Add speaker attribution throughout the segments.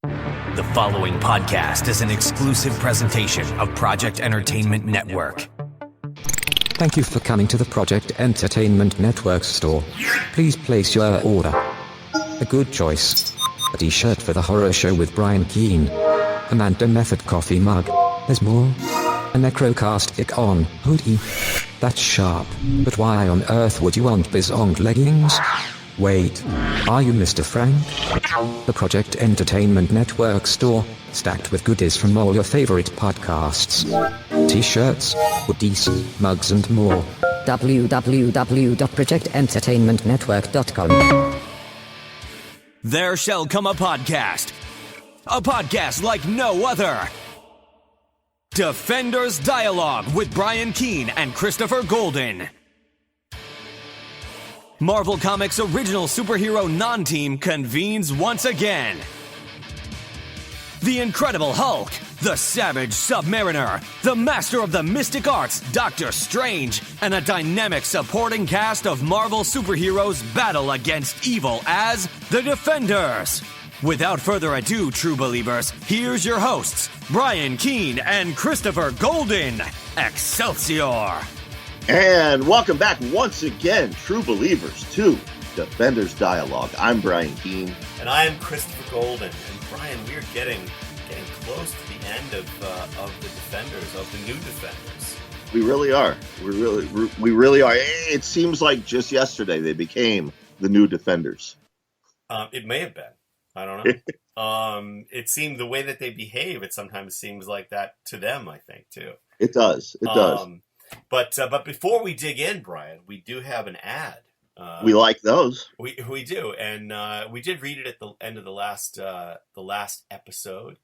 Speaker 1: The following podcast is an exclusive presentation of Project Entertainment Network.
Speaker 2: Thank you for coming to the Project Entertainment Network store. Please place your order. A good choice. A t-shirt for the horror show with Brian Keene. Amanda Method coffee mug. There's more. A Necrocast on hoodie. That's sharp. But why on earth would you want Bizong leggings? Wait, are you Mr. Frank? The Project Entertainment Network store, stacked with goodies from all your favorite podcasts. T-shirts, hoodies, mugs and more. www.projectentertainmentnetwork.com.
Speaker 1: There shall come a podcast like no other. Defenders Dialogue with Brian Keene and Christopher Golden. Marvel Comics' original superhero non-team convenes once again. The Incredible Hulk, the Savage Submariner, the Master of the Mystic Arts, Doctor Strange, and a dynamic supporting cast of Marvel superheroes battle against evil as the Defenders. Without further ado, true believers, here's your hosts, Brian Keene and Christopher Golden. Excelsior!
Speaker 3: And welcome back once again, true believers, to Defenders Dialogue. I'm Brian Keene.
Speaker 4: And I am Christopher Golden. And Brian, we're getting close to the end of the Defenders, of the new Defenders.
Speaker 3: We really are. We really are. It seems like just yesterday they became the new Defenders.
Speaker 4: It may have been. I don't know. It seemed the way that they behave, it sometimes seems like that to them, I think, too.
Speaker 3: It does. It does.
Speaker 4: But before we dig in, Brian, we do have an ad.
Speaker 3: We like those.
Speaker 4: We do, and we did read it at the end of the last episode.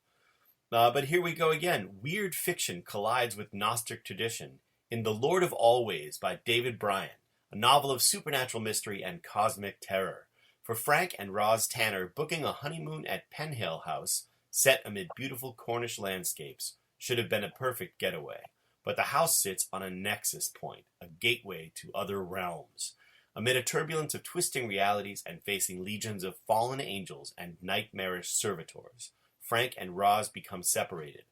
Speaker 4: But here we go again. Weird fiction collides with Gnostic tradition in The Lord of Always by David Bryan, a novel of supernatural mystery and cosmic terror. For Frank and Roz Tanner, booking a honeymoon at Penhill House, set amid beautiful Cornish landscapes, should have been a perfect getaway. But the house sits on a nexus point, a gateway to other realms. Amid a turbulence of twisting realities and facing legions of fallen angels and nightmarish servitors, Frank and Roz become separated.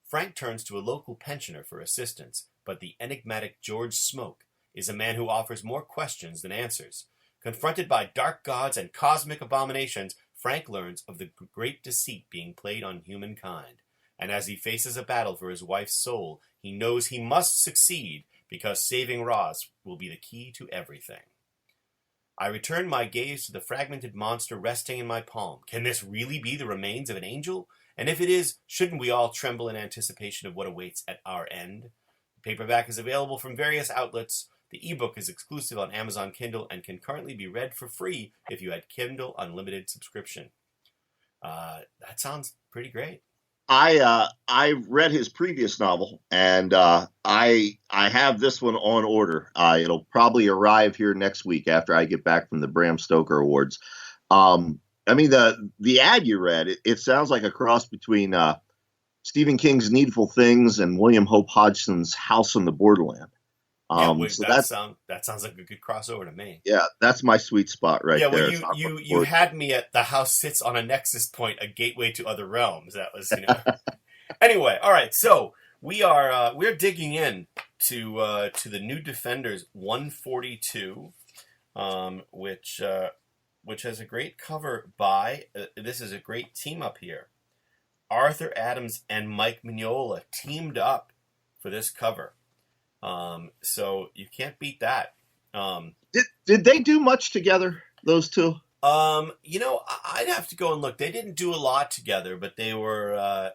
Speaker 4: Frank turns to a local pensioner for assistance, but the enigmatic George Smoke is a man who offers more questions than answers. Confronted by dark gods and cosmic abominations, Frank learns of the great deceit being played on humankind. And as he faces a battle for his wife's soul, he knows he must succeed because saving Roz will be the key to everything. I return my gaze to the fragmented monster resting in my palm. Can this really be the remains of an angel? And if it is, shouldn't we all tremble in anticipation of what awaits at our end? The paperback is available from various outlets. The ebook is exclusive on Amazon Kindle and can currently be read for free if you had Kindle Unlimited subscription. That sounds pretty great.
Speaker 3: I read his previous novel, and I have this one on order. It'll probably arrive here next week after I get back from the Bram Stoker Awards. I mean, the ad you read, it sounds like a cross between Stephen King's Needful Things and William Hope Hodgson's House on the Borderland.
Speaker 4: That sounds like a good crossover to me.
Speaker 3: Yeah, that's my sweet spot right there.
Speaker 4: Yeah, you had me at the house sits on a nexus point, a gateway to other realms. That was, Anyway, all right. So we're digging in to the new Defenders 142, which has a great cover by. This is a great team up here. Arthur Adams and Mike Mignola teamed up for this cover. So you can't beat that.
Speaker 3: Did they do much together, those two?
Speaker 4: I'd have to go and look. They didn't do a lot together, but they were,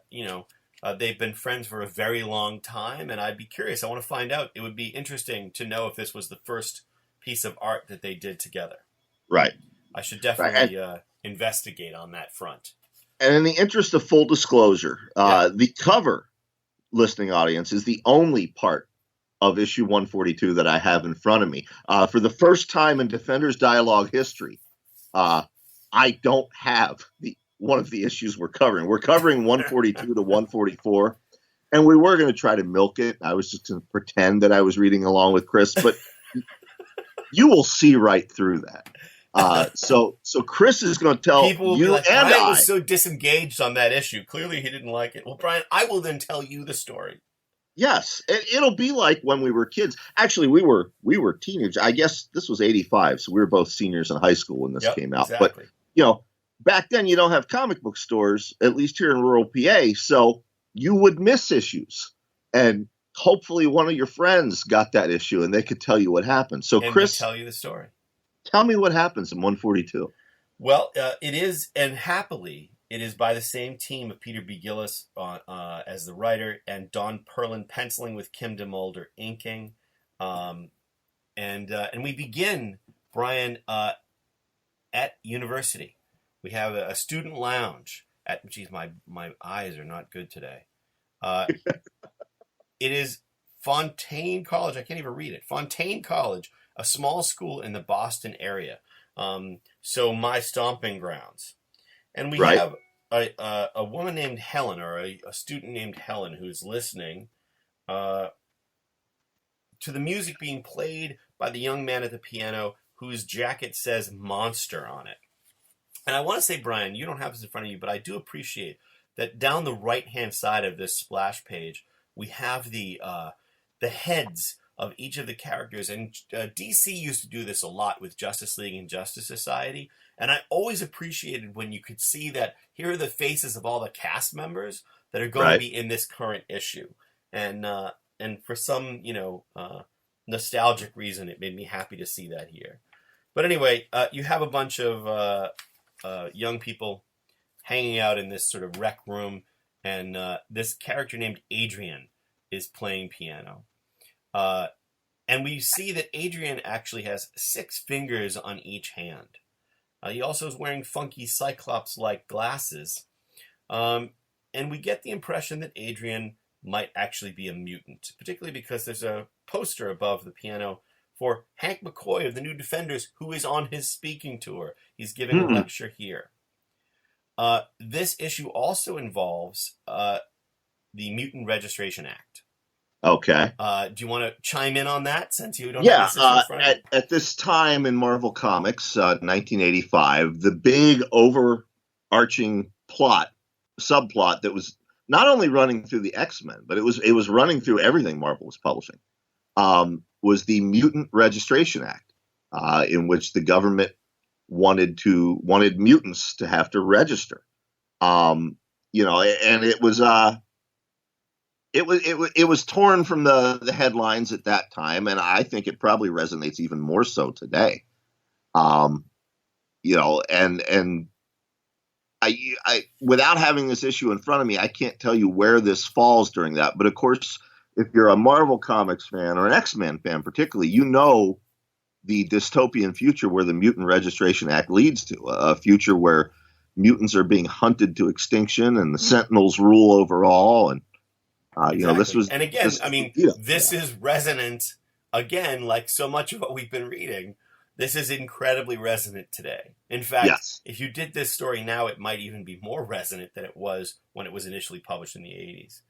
Speaker 4: they've been friends for a very long time, and I'd be curious. I want to find out. It would be interesting to know if this was the first piece of art that they did together.
Speaker 3: Right.
Speaker 4: I should definitely investigate on that front.
Speaker 3: And in the interest of full disclosure, the cover, listening audience, is the only part of issue 142 that I have in front of me. For the first time in Defenders Dialogue history, I don't have one of the issues we're covering. We're covering 142 to 144, and we were going to try to milk it. I was just going to pretend that I was reading along with Chris, but you will see right through that. So Chris is going to tell
Speaker 4: People will be
Speaker 3: you
Speaker 4: like,
Speaker 3: and
Speaker 4: Brian
Speaker 3: I.
Speaker 4: was so disengaged on that issue. Clearly, he didn't like it. Well, Brian, I will then tell you the story.
Speaker 3: Yes, it'll be like when we were kids. Actually, we were teenagers. I guess this was '85, so we were both seniors in high school when this came out.
Speaker 4: Exactly.
Speaker 3: But back then you don't have comic book stores, at least here in rural PA, so you would miss issues, and hopefully one of your friends got that issue and they could tell you what happened. So
Speaker 4: And
Speaker 3: Chris,
Speaker 4: tell you the story.
Speaker 3: tell me what happens in 142.
Speaker 4: Well, it is, and happily, it is by the same team of Peter B. Gillis as the writer and Don Perlin penciling with Kim DeMulder inking. And we begin, Brian, at university. We have a student lounge at, geez, my eyes are not good today. It is Fontaine College. I can't even read it. Fontaine College, a small school in the Boston area. So my stomping grounds. And we have a woman named Helen, or a student named Helen, who's listening to the music being played by the young man at the piano whose jacket says Monster on it. And I want to say, Brian, you don't have this in front of you, but I do appreciate that down the right-hand side of this splash page, we have the heads of each of the characters. And DC used to do this a lot with Justice League and Justice Society. And I always appreciated when you could see that here are the faces of all the cast members that are going to be in this current issue. And for some, nostalgic reason, it made me happy to see that here. But anyway, you have a bunch of young people hanging out in this sort of rec room. And this character named Adrian is playing piano. And we see that Adrian actually has 6 fingers on each hand. He also is wearing funky Cyclops-like glasses. And we get the impression that Adrian might actually be a mutant, particularly because there's a poster above the piano for Hank McCoy of the New Defenders, who is on his speaking tour. He's giving a lecture here. This issue also involves the Mutant Registration Act.
Speaker 3: Okay.
Speaker 4: Do you want to chime in on that since you don't have this in front?
Speaker 3: At this time in Marvel Comics, 1985, the big overarching subplot that was not only running through the X-Men, but it was running through everything Marvel was publishing, was the Mutant Registration Act, in which the government wanted mutants to have to register. And it was it was torn from the headlines at that time, and I think it probably resonates even more so today. And I without having this issue in front of me, I can't tell you where this falls during that. But of course, if you're a Marvel Comics fan or an X-Men fan particularly, the dystopian future where the Mutant Registration Act leads to, a future where mutants are being hunted to extinction and the Sentinels rule over all. And
Speaker 4: exactly.
Speaker 3: This was,
Speaker 4: and again,
Speaker 3: this
Speaker 4: is resonant again, like so much of what we've been reading. This is incredibly resonant today. In fact, if you did this story now, it might even be more resonant than it was when it was initially published in the 80s.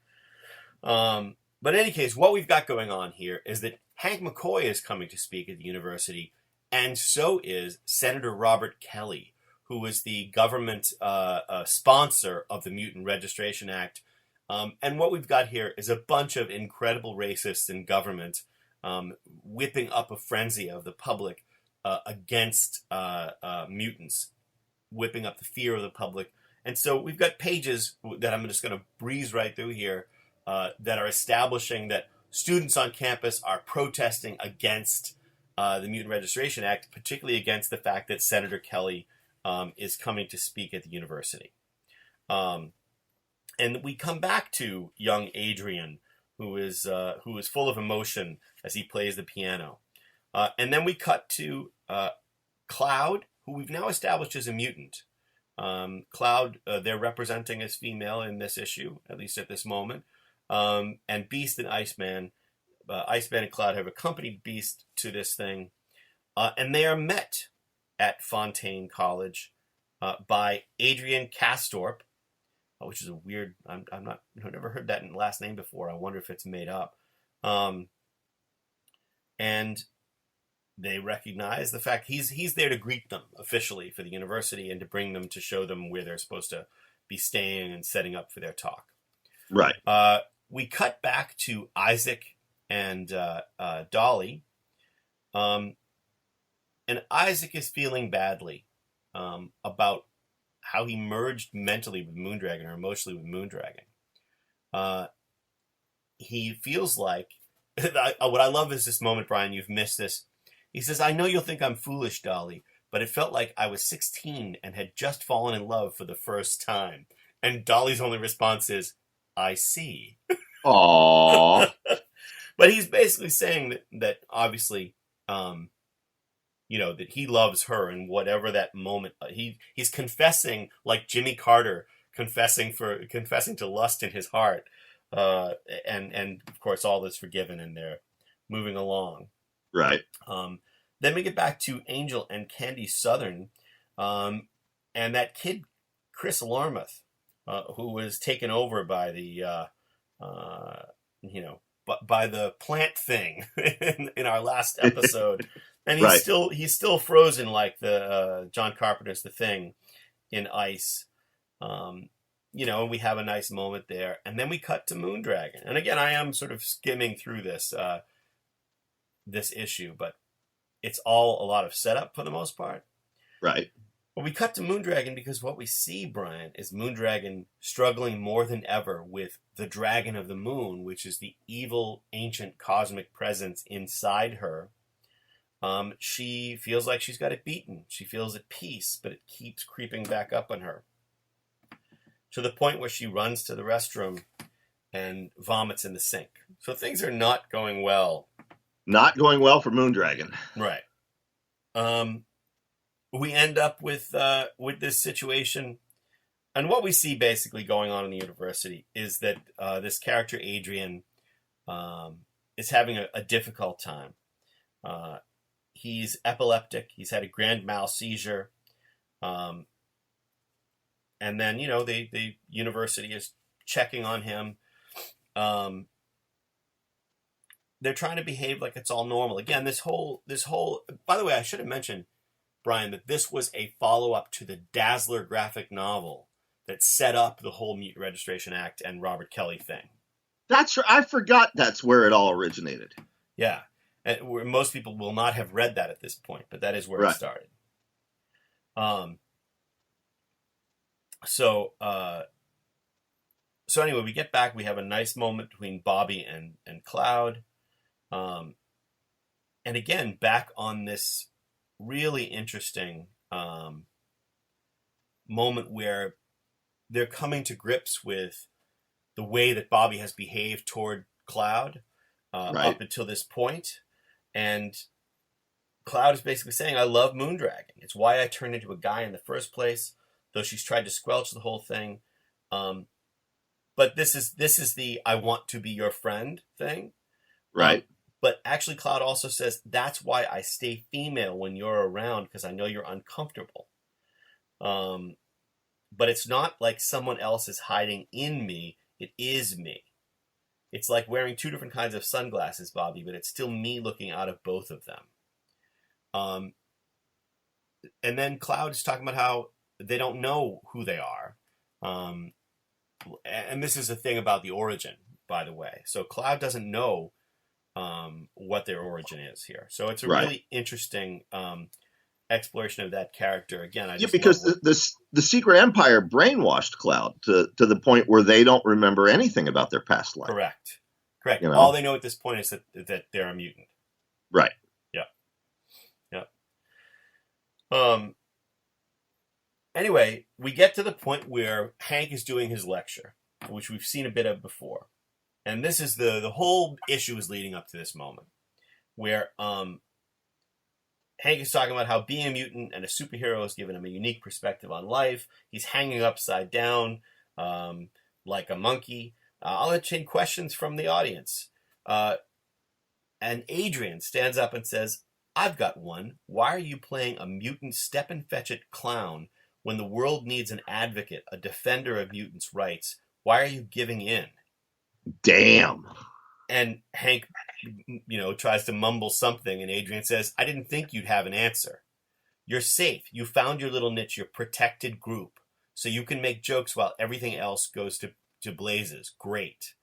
Speaker 4: But in any case, what we've got going on here is that Hank McCoy is coming to speak at the university, and so is Senator Robert Kelly, who is the government sponsor of the Mutant Registration Act. And what we've got here is a bunch of incredible racists in government whipping up a frenzy of the public against mutants, whipping up the fear of the public. And so we've got pages that I'm just going to breeze right through here that are establishing that students on campus are protesting against the Mutant Registration Act, particularly against the fact that Senator Kelly is coming to speak at the university. And we come back to young Adrian, who is full of emotion as he plays the piano. And then we cut to Cloud, who we've now established as a mutant. Cloud, they're representing as female in this issue, at least at this moment. And Beast and Iceman and Cloud have accompanied Beast to this thing. And they are met at Fontaine College by Adrian Castorp, which is a weird, I've never heard that last name before. I wonder if it's made up. And they recognize the fact he's there to greet them officially for the university and to bring them to show them where they're supposed to be staying and setting up for their talk.
Speaker 3: Right.
Speaker 4: We cut back to Isaac and Dolly. And Isaac is feeling badly about how he merged mentally with Moondragon or emotionally with Moondragon. He feels like, what I love is this moment, Brian, you've missed this. He says, I know you'll think I'm foolish, Dolly, but it felt like I was 16 and had just fallen in love for the first time. And Dolly's only response is, I see.
Speaker 3: Aww.
Speaker 4: But he's basically saying that obviously, that he loves her, and whatever that moment, he's confessing like Jimmy Carter confessing to lust in his heart, and of course all is forgiven, and they're moving along.
Speaker 3: Right.
Speaker 4: Then we get back to Angel and Candy Southern, and that kid Chris Larmuth, who was taken over by the by the plant thing in our last episode. And he's still frozen like the John Carpenter's The Thing in ice. And we have a nice moment there. And then we cut to Moondragon. And again, I am sort of skimming through this issue, but it's all a lot of setup for the most part.
Speaker 3: Right.
Speaker 4: Well, we cut to Moondragon because what we see, Brian, is Moondragon struggling more than ever with the Dragon of the Moon, which is the evil, ancient, cosmic presence inside her. She feels like she's got it beaten. She feels at peace, but it keeps creeping back up on her. To the point where she runs to the restroom and vomits in the sink. So things are not going well.
Speaker 3: Not going well for Moondragon.
Speaker 4: Right. We end up with this situation, and what we see basically going on in the university is that this character Adrian is having a difficult time. He's epileptic. He's had a grand mal seizure, and then the university is checking on him. They're trying to behave like it's all normal. Again, this whole. By the way, I should have mentioned, Brian, that this was a follow-up to the Dazzler graphic novel that set up the whole Mutant Registration Act and Robert Kelly thing. I forgot that's where it all originated. Yeah. And where most people will not have read that at this point, but that is where it started. So anyway, we get back. We have a nice moment between Bobby and Cloud. And again, back on this really interesting moment where they're coming to grips with the way that Bobby has behaved toward Cloud up until this point. And Cloud is basically saying, I love Moondragon. It's why I turned into a guy in the first place, though she's tried to squelch the whole thing. But this is the I want to be your friend thing.
Speaker 3: Right.
Speaker 4: But actually, Cloud also says, that's why I stay female when you're around, because I know you're uncomfortable. But it's not like someone else is hiding in me. It is me. It's like wearing two different kinds of sunglasses, Bobby, but it's still me looking out of both of them. And then Cloud is talking about how they don't know who they are. And this is the thing about the origin, by the way. So Cloud doesn't know what their origin is here. So it's a really interesting exploration of that character. Again,
Speaker 3: because the Secret Empire brainwashed Cloud to the point where they don't remember anything about their past life.
Speaker 4: Correct. All they know at this point is that they're a mutant.
Speaker 3: Right.
Speaker 4: Yeah. Anyway, we get to the point where Hank is doing his lecture, which we've seen a bit of before. And this is the whole issue is leading up to this moment where Hank is talking about how being a mutant and a superhero has given him a unique perspective on life. He's hanging upside down like a monkey. I'll entertain questions from the audience. And Adrian stands up and says, I've got one. Why are you playing a mutant step-and-fetch-it clown when the world needs an advocate, a defender of mutants' rights? Why are you giving in?
Speaker 3: Damn.
Speaker 4: And Hank, tries to mumble something, and Adrian says, "I didn't think you'd have an answer. You're safe. You found your little niche, your protected group. So you can make jokes while everything else goes to blazes. Great."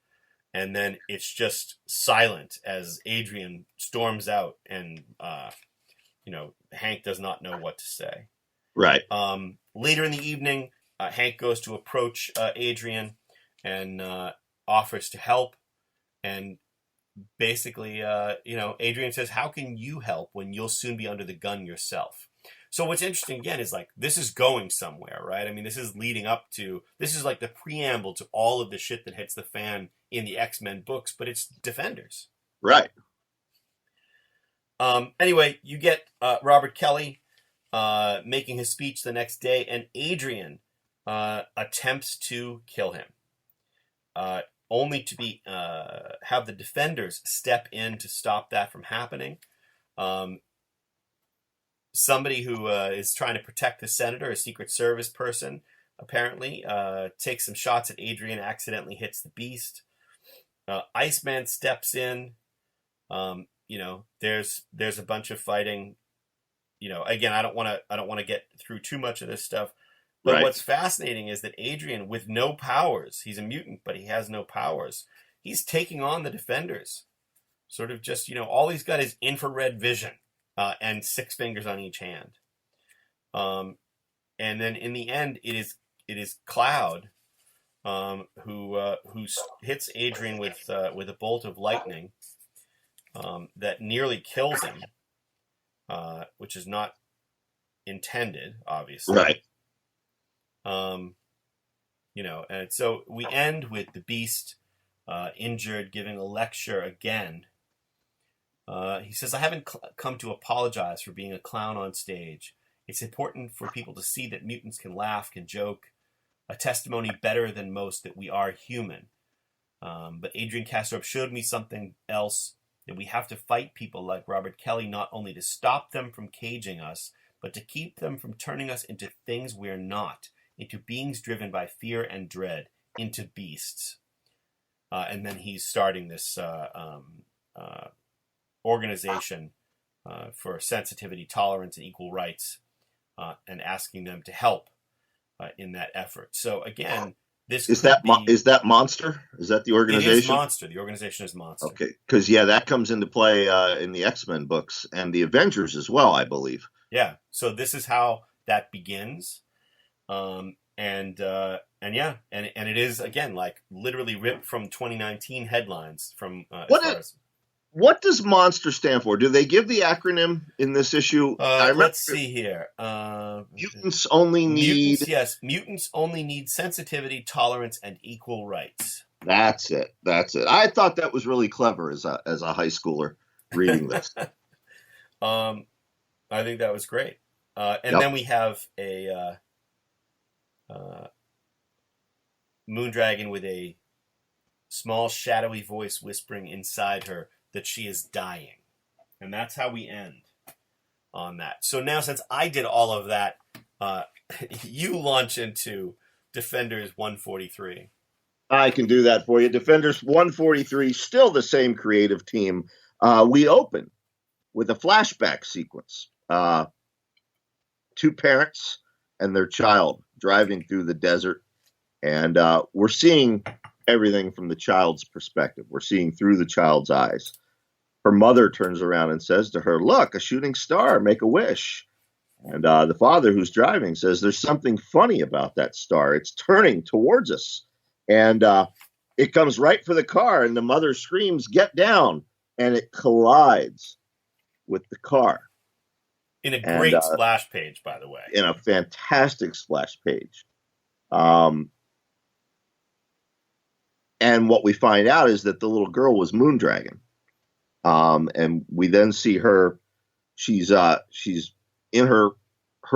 Speaker 4: And then it's just silent as Adrian storms out, and Hank does not know what to say.
Speaker 3: Right.
Speaker 4: Later in the evening, Hank goes to approach Adrian and offers to help. And basically, Adrian says, "How can you help when you'll soon be under the gun yourself?" So what's interesting again is like, this is going somewhere, right? I mean, this is like the preamble to all of the shit that hits the fan in the X-Men books, but it's Defenders.
Speaker 3: Right.
Speaker 4: Anyway, you get Robert Kelly making his speech the next day, and Adrian attempts to kill him, only to be have the Defenders step in to stop that from happening. Somebody who is trying to protect the senator, a Secret Service person, apparently, takes some shots at Adrian, accidentally hits the Beast. Iceman steps in. There's a bunch of fighting. Again, I don't want to get through too much of this stuff. But
Speaker 3: right.
Speaker 4: What's fascinating is that Adrian, with no powers, he's a mutant, but he has no powers. He's taking on the Defenders. Sort of just, all he's got is infrared vision. And 6 fingers on each hand. And then in the end, it is Cloud who hits Adrian with a bolt of lightning that nearly kills him, which is not intended, obviously.
Speaker 3: Right.
Speaker 4: And so we end with the Beast injured, giving a lecture again. He says, "I haven't come to apologize for being a clown on stage. It's important for people to see that mutants can laugh, can joke, a testimony better than most that we are human. But Adrian Kastrop showed me something else, that we have to fight people like Robert Kelly, not only to stop them from caging us, but to keep them from turning us into things we're not, into beings driven by fear and dread, into beasts." And then he's starting this organization for sensitivity, tolerance, and equal rights, and asking them to help in that effort. So again, this
Speaker 3: is that Monster? Is that the organization?
Speaker 4: It is Monster. The organization is Monster.
Speaker 3: Okay, because that comes into play in the X-Men books and the Avengers as well, I believe.
Speaker 4: Yeah. So this is how that begins, and it is again like literally ripped from 2019 headlines from.
Speaker 3: What does Monster stand for? Do they give the acronym in this issue?
Speaker 4: Let's see here.
Speaker 3: Mutants only need...
Speaker 4: Mutants only need sensitivity, tolerance, and equal rights.
Speaker 3: That's it. I thought that was really clever as a high schooler reading this.
Speaker 4: I think that was great. Then we have a Moondragon with a small shadowy voice whispering inside her that she is dying. And that's how we end on that. So now, since I did all of that, you launch into Defenders 143.
Speaker 3: I can do that for you. Defenders 143, still the same creative team. We open with a flashback sequence. 2 parents and their child driving through the desert. And we're seeing everything from the child's perspective. We're seeing through the child's eyes. Her mother turns around and says to her, "Look, a shooting star, make a wish." And the father who's driving says, "There's something funny about that star. It's turning towards us." And it comes right for the car, and the mother screams, "Get down!" And it collides with the car.
Speaker 4: In a great splash page, by the way.
Speaker 3: In a fantastic splash page. And what we find out is that the little girl was Moondragon. And we then see her, she's in her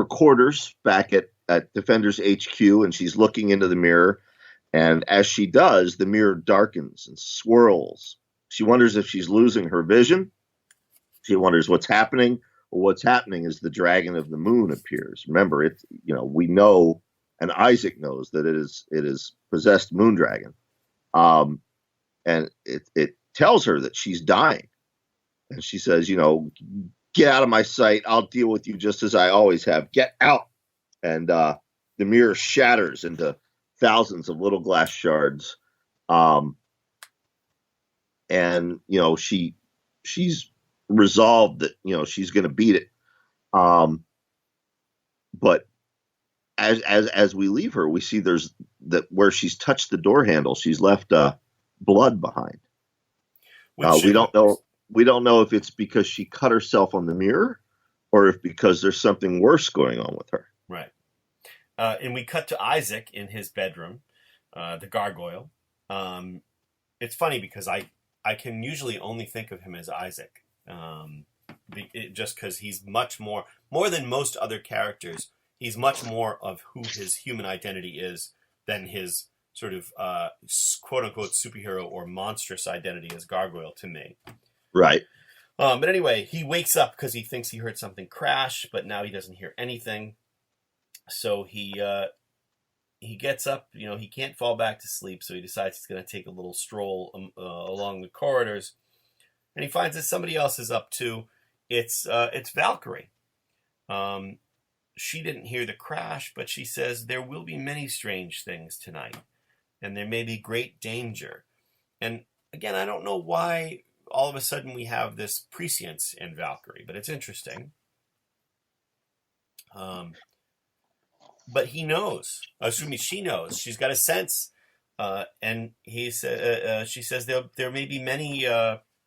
Speaker 3: quarters back at Defenders HQ, and she's looking into the mirror. And as she does, the mirror darkens and swirls. She wonders if she's losing her vision. She wonders what's happening. Well, what's happening is the Dragon of the Moon appears. Remember, we know, and Isaac knows that it is possessed Moondragon. And tells her that she's dying. And she says, get out of my sight. I'll deal with you just as I always have. Get out. And the mirror shatters into thousands of little glass shards. And, she's resolved that, she's going to beat it. But as we leave her, we see there's that where she's touched the door handle, she's left blood behind. We don't know. We don't know if it's because she cut herself on the mirror or if because there's something worse going on with her.
Speaker 4: Right. And we cut to Isaac in his bedroom, the gargoyle. It's funny because I can usually only think of him as Isaac, just because he's much more than most other characters. He's much more of who his human identity is than his sort of quote-unquote superhero or monstrous identity as Gargoyle to me.
Speaker 3: Right.
Speaker 4: But anyway, he wakes up because he thinks he heard something crash, but now he doesn't hear anything. So he gets up. He can't fall back to sleep, so he decides he's going to take a little stroll along the corridors, and he finds that somebody else is up too. It's Valkyrie. She didn't hear the crash, but she says there will be many strange things tonight, and there may be great danger. And again, I don't know why all of a sudden we have this prescience in Valkyrie, but it's interesting. But he knows. She knows. She's got a sense. And she says there may be many.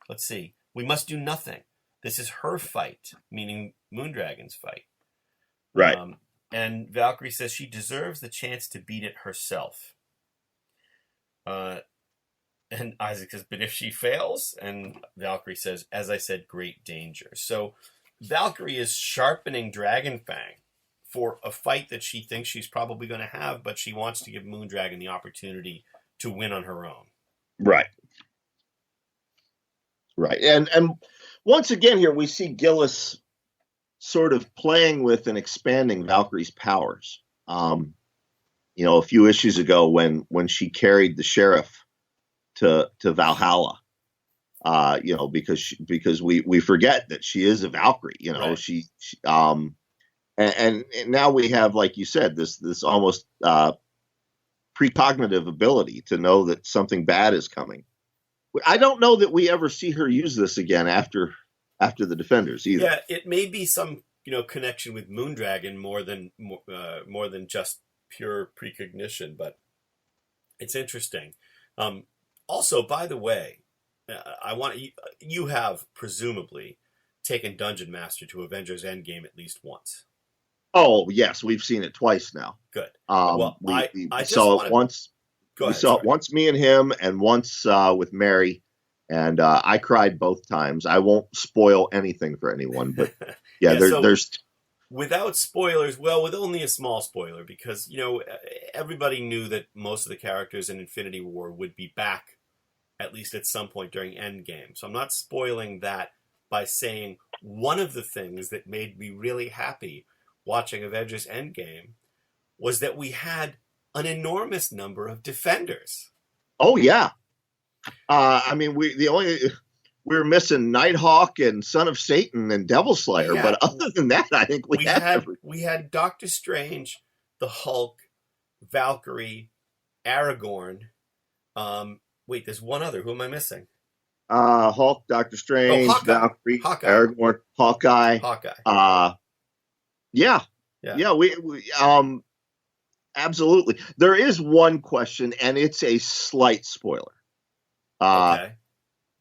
Speaker 4: Let's see. We must do nothing. This is her fight, meaning Moondragon's fight.
Speaker 3: Right.
Speaker 4: And Valkyrie says she deserves the chance to beat it herself. And Isaac says, but if she fails? And Valkyrie says, as I said, great danger. So Valkyrie is sharpening Dragonfang for a fight that she thinks she's probably going to have, but she wants to give Moondragon the opportunity to win on her own.
Speaker 3: Right. Right. And once again here, we see Gillis sort of playing with and expanding Valkyrie's powers. A few issues ago when she carried the sheriff to Valhalla, because we forget that she is a Valkyrie,
Speaker 4: Right.
Speaker 3: she and now we have, like you said, this almost precognitive ability to know that something bad is coming. I don't know that we ever see her use this again after the Defenders either.
Speaker 4: Yeah, it may be some connection with Moondragon more than just pure precognition, but it's interesting. Also, by the way, you have presumably taken Dungeon Master to Avengers Endgame at least once.
Speaker 3: Oh yes, we've seen it twice now.
Speaker 4: Good.
Speaker 3: We saw it once. We saw it once, me and him, and once with Mary, and I cried both times. I won't spoil anything for anyone, but there's
Speaker 4: without spoilers. Well, with only a small spoiler, because everybody knew that most of the characters in Infinity War would be back at least at some point during Endgame. So I'm not spoiling that by saying one of the things that made me really happy watching Avengers Endgame was that we had an enormous number of Defenders.
Speaker 3: Oh yeah. We were missing Nighthawk and Son of Satan and Devil Slayer, but other than that, I think we
Speaker 4: had Doctor Strange, the Hulk, Valkyrie, Aragorn. Wait, there's one other. Who am I missing?
Speaker 3: Hulk, Doctor Strange, Valkyrie,
Speaker 4: Hawkeye.
Speaker 3: Aragorn, Hawkeye. We absolutely. There is one question, and it's a slight spoiler.
Speaker 4: Okay.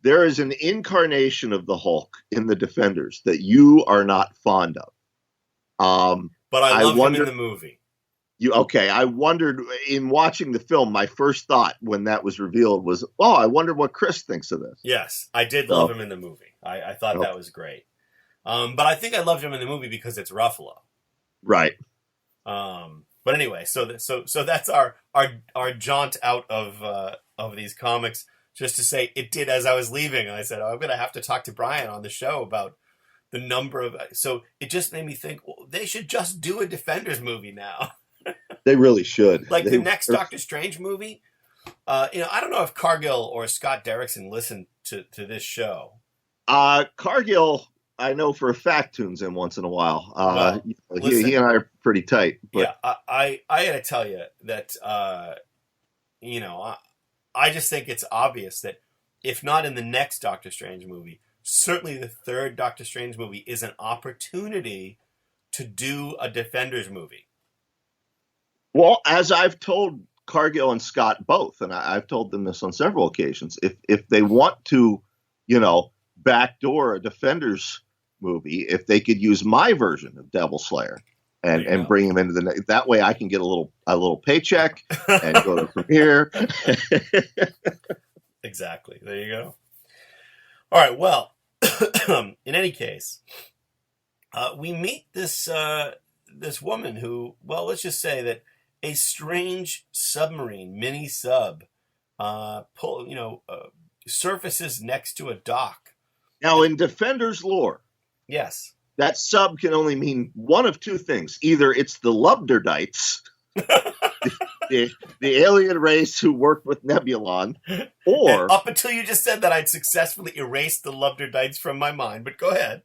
Speaker 3: There is an incarnation of the Hulk in the Defenders that you are not fond of.
Speaker 4: But I love him in the movie.
Speaker 3: I wondered, in watching the film, my first thought when that was revealed was, I wonder what Chris thinks of this.
Speaker 4: Yes, I did love him in the movie. I thought that was great. But I think I loved him in the movie because it's Ruffalo.
Speaker 3: Right.
Speaker 4: But anyway, so that's our jaunt out of these comics. Just to say, it did as I was leaving. I said, I'm going to have to talk to Brian on the show about the number of. So it just made me think, they should just do a Defenders movie now.
Speaker 3: They really should.
Speaker 4: The next Doctor Strange movie, I don't know if Cargill or Scott Derrickson listened to this show.
Speaker 3: Cargill, I know for a fact, tunes in once in a while.
Speaker 4: Well, listen,
Speaker 3: he and I are pretty tight.
Speaker 4: But yeah, I got to tell you that, I just think it's obvious that if not in the next Doctor Strange movie, certainly the third Doctor Strange movie is an opportunity to do a Defenders movie.
Speaker 3: Well, as I've told Cargill and Scott both, and I've told them this on several occasions, if they want to, backdoor a Defenders movie, if they could use my version of Devil Slayer and bring him into that way, I can get a little paycheck and go to premiere.
Speaker 4: Exactly. There you go. All right. Well, in any case, we meet this woman who, well, let's just say that a strange submarine, mini sub, surfaces next to a dock.
Speaker 3: Now, in Defenders lore,
Speaker 4: yes,
Speaker 3: that sub can only mean one of two things. Either it's the Lubderdites, the alien race who worked with Nebulon, or...
Speaker 4: And up until you just said that, I'd successfully erased the Lubderdites from my mind, but go ahead.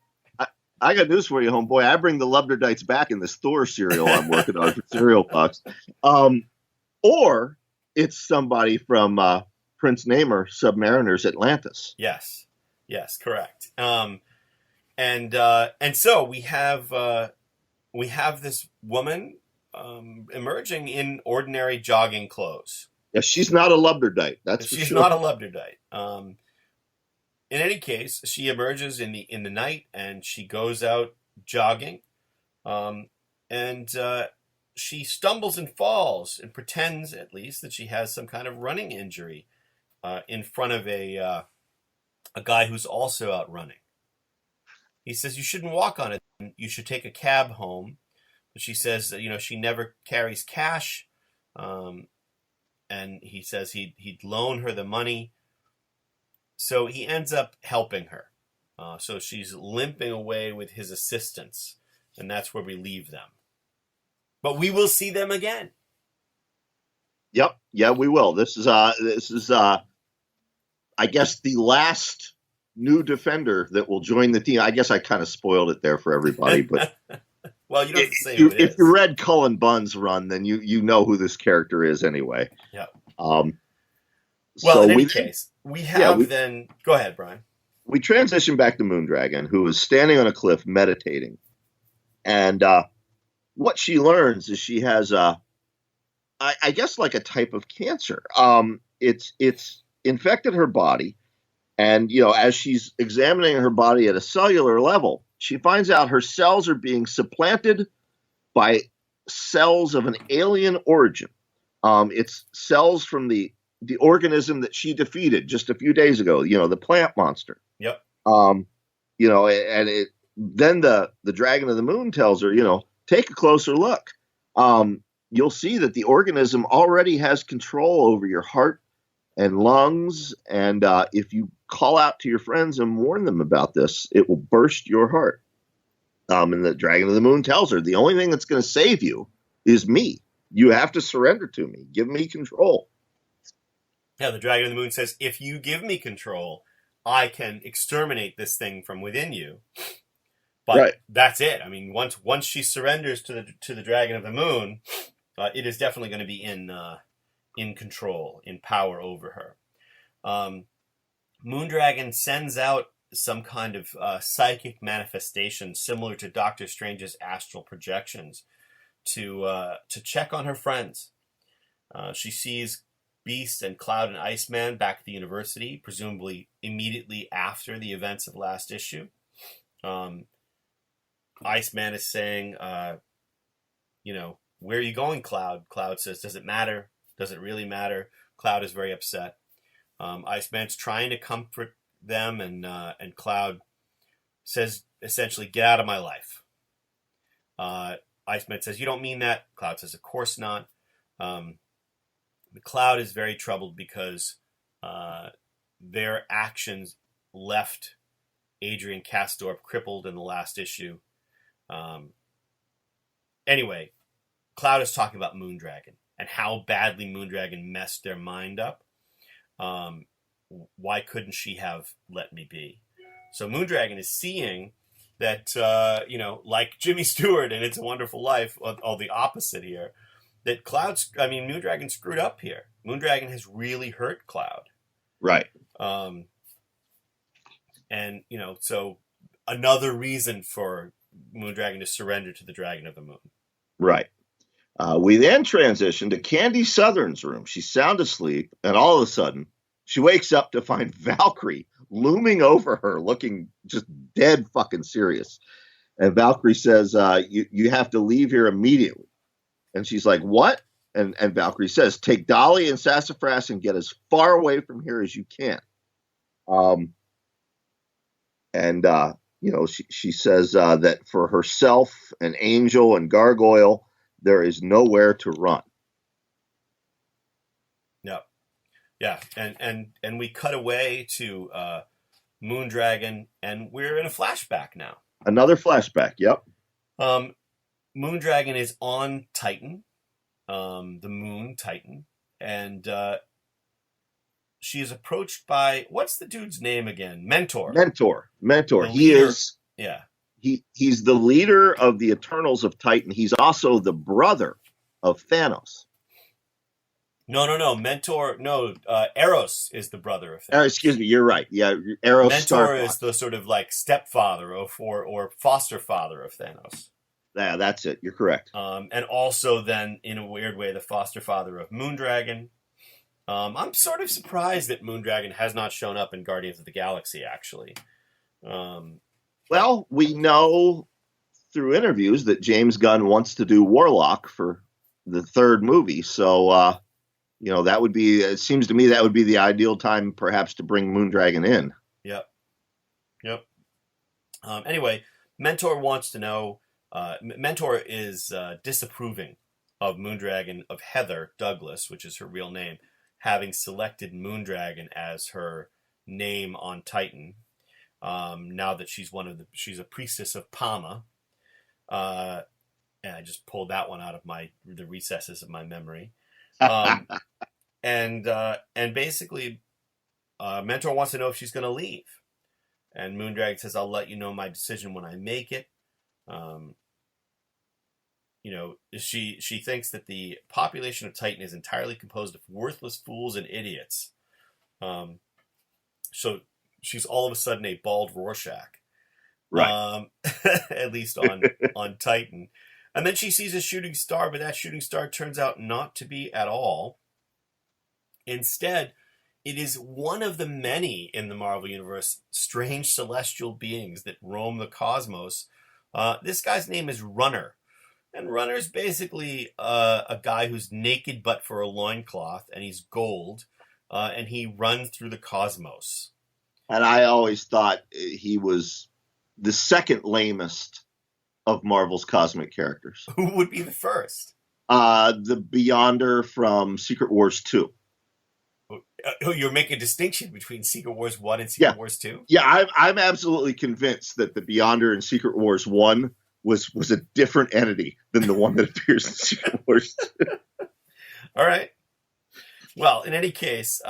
Speaker 3: I got news for you, homeboy. I bring the Lubderdites back in this Thor cereal I'm working on for Cereal Box. Or it's somebody from Prince Namor, Submariner's Atlantis.
Speaker 4: Yes, correct. And so we have this woman emerging in ordinary jogging clothes.
Speaker 3: Yeah, she's not a Lubderdite.
Speaker 4: She's not a Lubderdite. In any case, she emerges in the night and she goes out jogging, and she stumbles and falls and pretends, at least, that she has some kind of running injury in front of a guy who's also out running. He says, "You shouldn't walk on it. You should take a cab home." But she says that she never carries cash, and he says he'd loan her the money. So he ends up helping her. So she's limping away with his assistance, and that's where we leave them. But we will see them again.
Speaker 3: Yep. Yeah, we will. This is I guess the last new Defender that will join the team. I guess I kind of spoiled it there for everybody, but
Speaker 4: well, you don't have to say who it is.
Speaker 3: If you read Cullen Bunn's run, then you know who this character is anyway.
Speaker 4: Yeah.
Speaker 3: Well,
Speaker 4: so in any case, we have then... Go ahead, Brian.
Speaker 3: We transition back to Moondragon, who is standing on a cliff meditating. And what she learns is she has, I guess, like a type of cancer. It's infected her body. And, as she's examining her body at a cellular level, she finds out her cells are being supplanted by cells of an alien origin. It's cells from the organism that she defeated just a few days ago, the plant monster.
Speaker 4: Yep.
Speaker 3: And then the Dragon of the Moon tells her, take a closer look. You'll see that the organism already has control over your heart and lungs. And if you call out to your friends and warn them about this, it will burst your heart. And the Dragon of the Moon tells her, the only thing that's going to save you is me. You have to surrender to me. Give me control.
Speaker 4: Yeah, the Dragon of the Moon says, if you give me control, I can exterminate this thing from within you. But That's it. I mean, once she surrenders to the Dragon of the Moon, it is definitely going to be in control, in power over her. Moondragon sends out some kind of psychic manifestation similar to Doctor Strange's astral projections to check on her friends. She sees Beast and Cloud and Iceman back at the university, presumably immediately after the events of last issue. Iceman is saying, where are you going, Cloud? Cloud says, does it matter? Does it really matter? Cloud is very upset. Iceman's trying to comfort them, and Cloud says, essentially, get out of my life. Iceman says, you don't mean that. Cloud says, of course not. The Cloud is very troubled because their actions left Adrian Castorp crippled in the last issue. Anyway, Cloud is talking about Moondragon and how badly Moondragon messed their mind up. Why couldn't she have let me be? So Moondragon is seeing that, like Jimmy Stewart in It's a Wonderful Life, all the opposite here, that Moondragon screwed up here. Moondragon has really hurt Cloud.
Speaker 3: Right.
Speaker 4: And, so another reason for Moondragon to surrender to the Dragon of the Moon.
Speaker 3: Right. We then transition to Candy Southern's room. She's sound asleep, and all of a sudden, she wakes up to find Valkyrie looming over her, looking just dead fucking serious. And Valkyrie says, you have to leave here immediately. And she's like, what? And Valkyrie says, take Dolly and Sassafras and get as far away from here as you can. She says that for herself and Angel and Gargoyle, there is nowhere to run.
Speaker 4: Yeah. And we cut away to Moondragon, and we're in a flashback now.
Speaker 3: Another flashback, yep.
Speaker 4: Moondragon is on Titan, the Moon Titan, and she is approached by, what's the dude's name again? Mentor. He is. Yeah.
Speaker 3: He's the leader of the Eternals of Titan. He's also the brother of Thanos.
Speaker 4: No. Mentor. No, Eros is the brother of Thanos.
Speaker 3: Excuse me. You're right. Yeah. Eros.
Speaker 4: Mentor is the sort of like stepfather or foster father of Thanos.
Speaker 3: Yeah, that's it. You're correct.
Speaker 4: And also then, in a weird way, the foster father of Moondragon. I'm sort of surprised that Moondragon has not shown up in Guardians of the Galaxy, actually.
Speaker 3: Well, we know through interviews that James Gunn wants to do Warlock for the third movie. So, that would be, it seems to me that would be the ideal time perhaps to bring Moondragon in.
Speaker 4: Yep. Anyway, Mentor wants to know, Mentor is disapproving of Moondragon, of Heather Douglas, which is her real name, having selected Moondragon as her name on Titan. Now that she's she's a priestess of Pama. And I just pulled that one out of the recesses of my memory. And basically, Mentor wants to know if she's going to leave. And Moondragon says, I'll let you know my decision when I make it. She thinks that the population of Titan is entirely composed of worthless fools and idiots. So she's all of a sudden a bald Rorschach.
Speaker 3: Right.
Speaker 4: At least on Titan. And then she sees a shooting star, but that shooting star turns out not to be at all. Instead, it is one of the many in the Marvel Universe strange celestial beings that roam the cosmos. This guy's name is Runner. And Runner's basically a guy who's naked but for a loincloth, and he's gold, and he runs through the cosmos.
Speaker 3: And I always thought he was the second lamest of Marvel's cosmic characters.
Speaker 4: Who would be the first?
Speaker 3: The Beyonder from Secret Wars 2.
Speaker 4: Oh, you're making a distinction between Secret Wars 1 and Secret Wars 2?
Speaker 3: Yeah, I'm absolutely convinced that the Beyonder in Secret Wars 1 was a different entity than the one that appears in Secret Wars 2.
Speaker 4: All right. Well, in any case,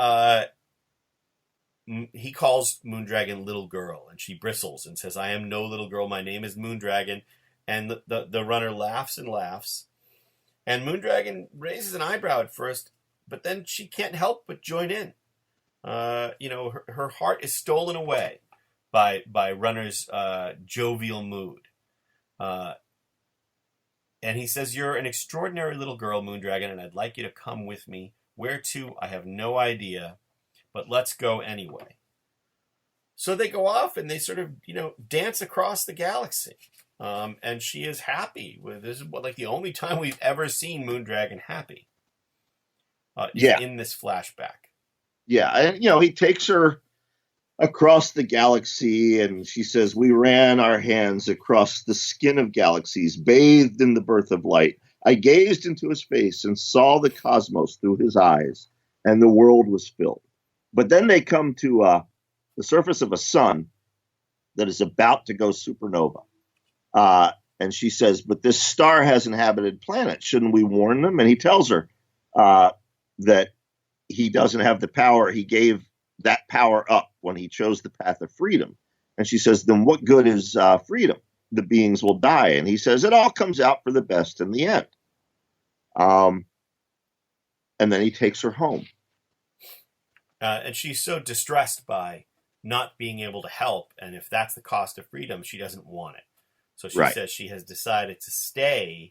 Speaker 4: he calls Moondragon little girl, and she bristles and says, I am no little girl, my name is Moondragon. And the Runner laughs and laughs. And Moondragon raises an eyebrow at first, but then she can't help but join in. Her heart is stolen away by Runner's jovial mood. And he says, you're an extraordinary little girl, Moondragon, and I'd like you to come with me. Where to, I have no idea, but let's go anyway. So they go off and they sort of, dance across the galaxy. And she is happy. This is like the only time we've ever seen Moondragon happy. In this flashback.
Speaker 3: Yeah, and he takes her across the galaxy, and she says, we ran our hands across the skin of galaxies, bathed in the birth of light. I gazed into his face and saw the cosmos through his eyes, and the world was filled. But then they come to the surface of a sun that is about to go supernova. And she says, but this star has inhabited planets. Shouldn't we warn them? And he tells her that he doesn't have the power. He gave that power up when he chose the path of freedom. And she says, then what good is freedom? The beings will die. And he says, it all comes out for the best in the end. And then he takes her home.
Speaker 4: And she's so distressed by not being able to help. And if that's the cost of freedom, she doesn't want it. So she says she has decided to stay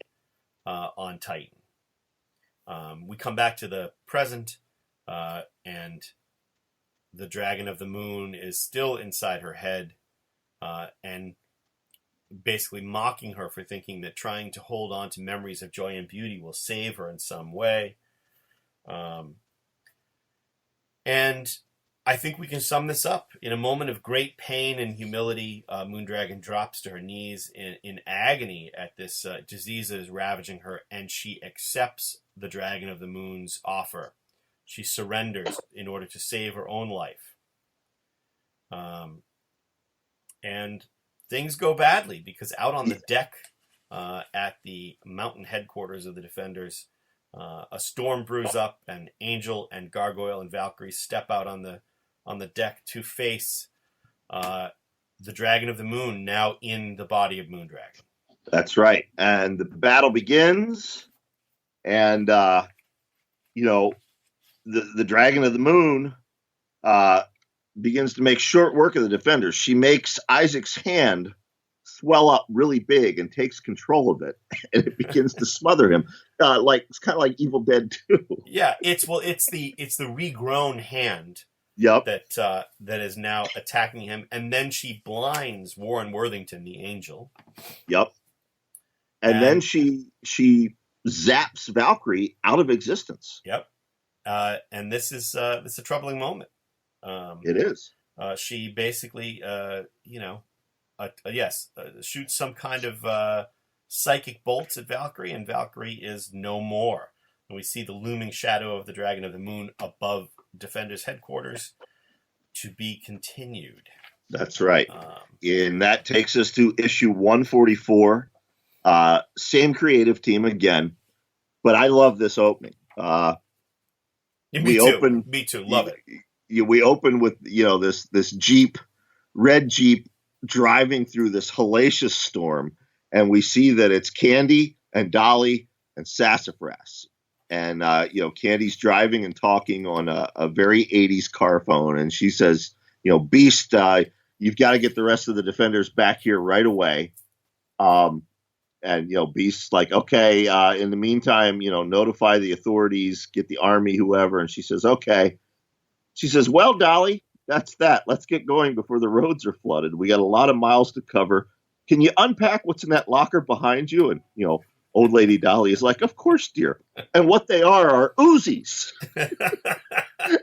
Speaker 4: on Titan. We come back to the present, and the Dragon of the Moon is still inside her head, and basically mocking her for thinking that trying to hold on to memories of joy and beauty will save her in some way. And I think we can sum this up. In a moment of great pain and humility, Moondragon drops to her knees in agony at this disease that is ravaging her, and she accepts the Dragon of the Moon's offer. She surrenders in order to save her own life. And things go badly, because out on the deck at the mountain headquarters of the Defenders, a storm brews up, and Angel and Gargoyle and Valkyrie step out on the deck to face the Dragon of the Moon, now in the body of Moondragon.
Speaker 3: That's right. And the battle begins, and the Dragon of the Moon begins to make short work of the Defenders. She makes Isaac's hand swell up really big and takes control of it, and it begins to smother him. It's kind of like Evil Dead 2.
Speaker 4: Yeah, it's the regrown hand.
Speaker 3: Yep.
Speaker 4: That is now attacking him, and then she blinds Warren Worthington, the Angel.
Speaker 3: Yep. And then she zaps Valkyrie out of existence.
Speaker 4: Yep. And this is a troubling moment.
Speaker 3: It is.
Speaker 4: She basically, shoots some kind of psychic bolts at Valkyrie, and Valkyrie is no more. And we see the looming shadow of the Dragon of the Moon above Defenders headquarters. To be continued.
Speaker 3: That's right. And that takes us to issue 144. Same creative team again, but I love this opening.
Speaker 4: Me too. Love it.
Speaker 3: We open with this Jeep, red Jeep, driving through this hellacious storm, and we see that it's Candy and Dolly and Sassafras. And, Candy's driving and talking on a very 80s car phone. And she says, Beast, you've got to get the rest of the Defenders back here right away. Beast's like, okay, in the meantime, notify the authorities, get the army, whoever. And she says, okay. She says, well, Dolly, that's that. Let's get going before the roads are flooded. We got a lot of miles to cover. Can you unpack what's in that locker behind you? And, old lady Dolly is like, of course, dear. And what they are Uzis.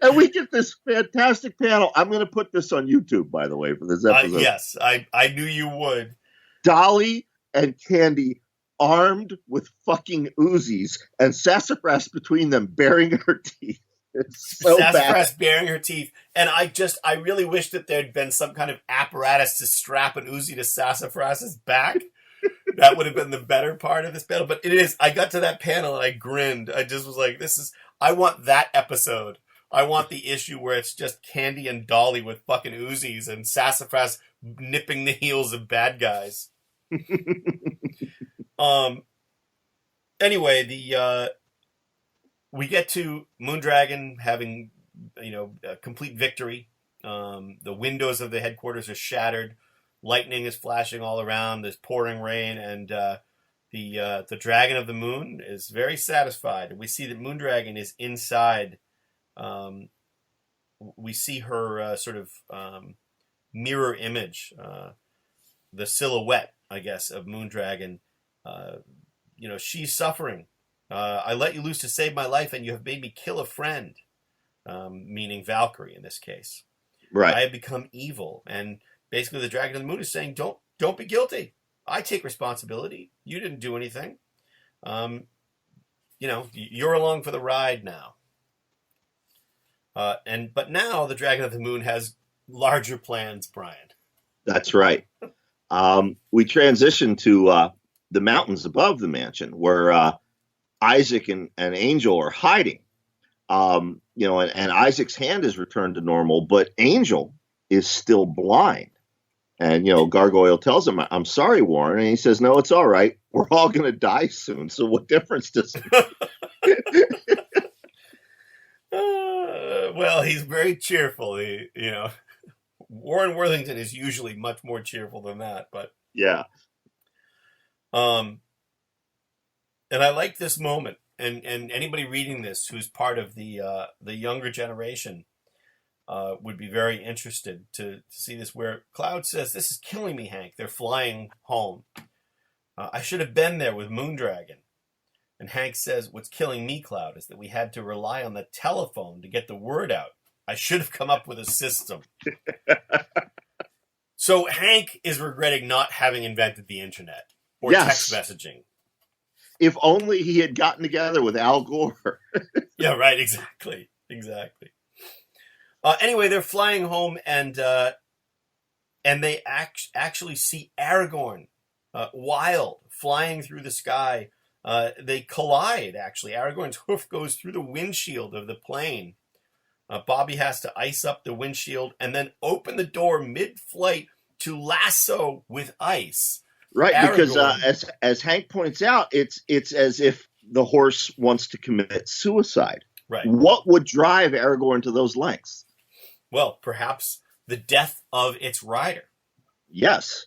Speaker 3: And we get this fantastic panel. I'm going to put this on YouTube, by the way, for this episode.
Speaker 4: Yes, I knew you would.
Speaker 3: Dolly and Candy armed with fucking Uzis, and Sassafras between them baring her teeth. It's so
Speaker 4: Sassafras
Speaker 3: bad.
Speaker 4: baring her teeth. And I really wish that there'd been some kind of apparatus to strap an Uzi to Sassafras's back. That would have been the better part of this panel. But it is. I got to that panel and I grinned. I just was like, I want that episode. I want the issue where it's just Candy and Dolly with fucking Uzis and Sassafras nipping the heels of bad guys. Anyway, we get to Moondragon having, a complete victory. The windows of the headquarters are shattered. Lightning is flashing all around. There's pouring rain, and the Dragon of the Moon is very satisfied. We see that Moondragon is inside. We see her sort of mirror image, the silhouette, I guess, of Moondragon. She's suffering. I let you loose to save my life, and you have made me kill a friend, meaning Valkyrie in this case.
Speaker 3: Right.
Speaker 4: I have become evil, and basically the Dragon of the Moon is saying, don't be guilty. I take responsibility. You didn't do anything. You're along for the ride now. But now the Dragon of the Moon has larger plans, Brian.
Speaker 3: That's right. We transition to the mountains above the mansion, where Isaac and Angel are hiding. And Isaac's hand is returned to normal, but Angel is still blind. And, Gargoyle tells him, I'm sorry, Warren. And he says, no, it's all right. We're all going to die soon. So what difference does it make?
Speaker 4: Well, he's very cheerful. Warren Worthington is usually much more cheerful than that, but
Speaker 3: yeah.
Speaker 4: And I like this moment, and anybody reading this who's part of the younger generation would be very interested to see this. Where Cloud says, "This is killing me, Hank." They're flying home. I should have been there with Moondragon. And Hank says, "What's killing me, Cloud, is that we had to rely on the telephone to get the word out. I should have come up with a system." So Hank is regretting not having invented the internet or text messaging.
Speaker 3: If only he had gotten together with Al Gore.
Speaker 4: Yeah, right. Exactly. Anyway, they're flying home, and they actually see Aragorn, wild, flying through the sky. They collide, actually. Aragorn's hoof goes through the windshield of the plane. Bobby has to ice up the windshield and then open the door mid-flight to lasso with ice.
Speaker 3: Right,
Speaker 4: Aragorn.
Speaker 3: because as Hank points out, it's as if the horse wants to commit suicide.
Speaker 4: Right.
Speaker 3: What would drive Aragorn to those lengths?
Speaker 4: Well, perhaps the death of its rider.
Speaker 3: Yes.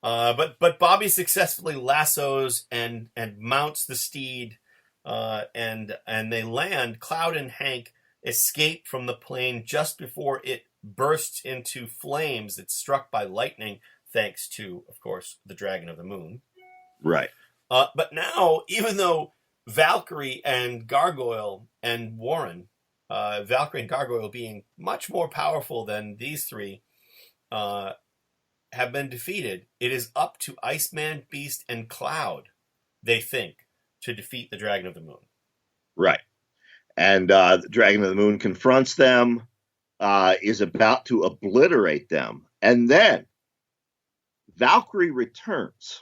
Speaker 4: But Bobby successfully lassos and mounts the steed, and they land. Cloud and Hank escape from the plane just before it bursts into flames. It's struck by lightning, thanks to, of course, the Dragon of the Moon.
Speaker 3: Right.
Speaker 4: But now, even though Valkyrie and Gargoyle and Warren, Valkyrie and Gargoyle being much more powerful than these three, have been defeated, it is up to Iceman, Beast, and Cloud, they think, to defeat the Dragon of the Moon.
Speaker 3: Right. And the Dragon of the Moon confronts them, is about to obliterate them. And then Valkyrie returns.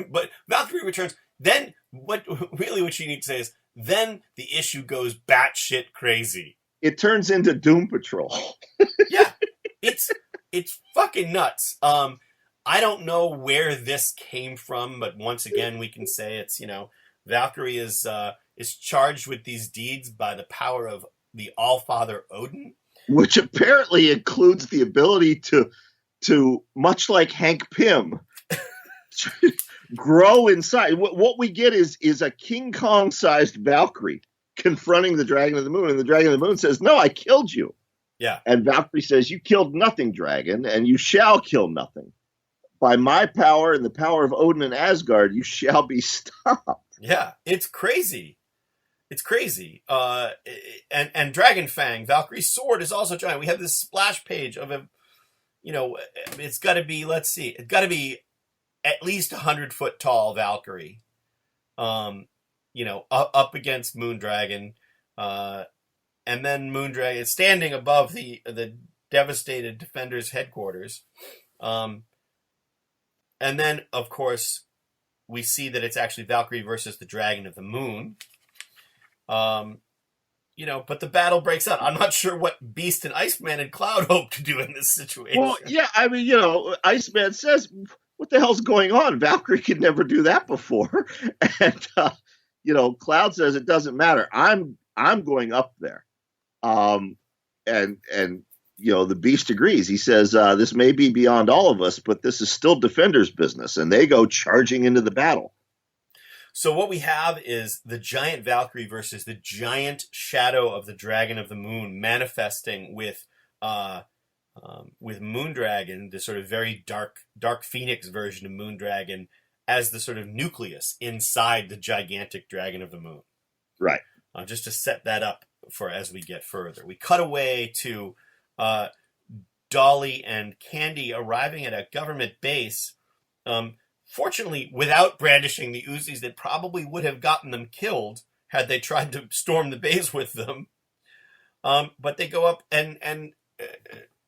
Speaker 4: But Valkyrie returns. Then what you need to say is, then the issue goes batshit crazy.
Speaker 3: It turns into Doom Patrol.
Speaker 4: Yeah. It's fucking nuts. I don't know where this came from, but once again, we can say it's, Valkyrie is charged with these deeds by the power of the Allfather Odin.
Speaker 3: Which apparently includes the ability to much like Hank Pym, grow inside. What we get is a King Kong-sized Valkyrie confronting the Dragon of the Moon, and the Dragon of the Moon says, "No, I killed you."
Speaker 4: Yeah.
Speaker 3: And Valkyrie says, "You killed nothing, dragon, and you shall kill nothing. By my power and the power of Odin and Asgard, you shall be stopped."
Speaker 4: Yeah, it's crazy. It's crazy. And Dragon Fang, Valkyrie's sword, is also giant. We have this splash page of a, it's got to be, let's see, it's got to be at least 100-foot tall Valkyrie, up against Moondragon, and then Moondragon is standing above the devastated Defenders headquarters. And then, of course, we see that it's actually Valkyrie versus the Dragon of the Moon. But the battle breaks out. I'm not sure what Beast and Iceman and Cloud hope to do in this situation.
Speaker 3: Well, yeah, I mean, Iceman says, "What the hell's going on? Valkyrie could never do that before." And, Cloud says, "It doesn't matter. I'm going up there." The Beast agrees. He says, "This may be beyond all of us, but this is still Defender's business." And they go charging into the battle.
Speaker 4: So what we have is the giant Valkyrie versus the giant shadow of the Dragon of the Moon manifesting with Moondragon, the sort of very dark Phoenix version of Moondragon, as the sort of nucleus inside the gigantic Dragon of the Moon.
Speaker 3: Right.
Speaker 4: Just to set that up for as we get further. We cut away to Dolly and Candy arriving at a government base, fortunately without brandishing the Uzis that probably would have gotten them killed had they tried to storm the base with them. But they go up and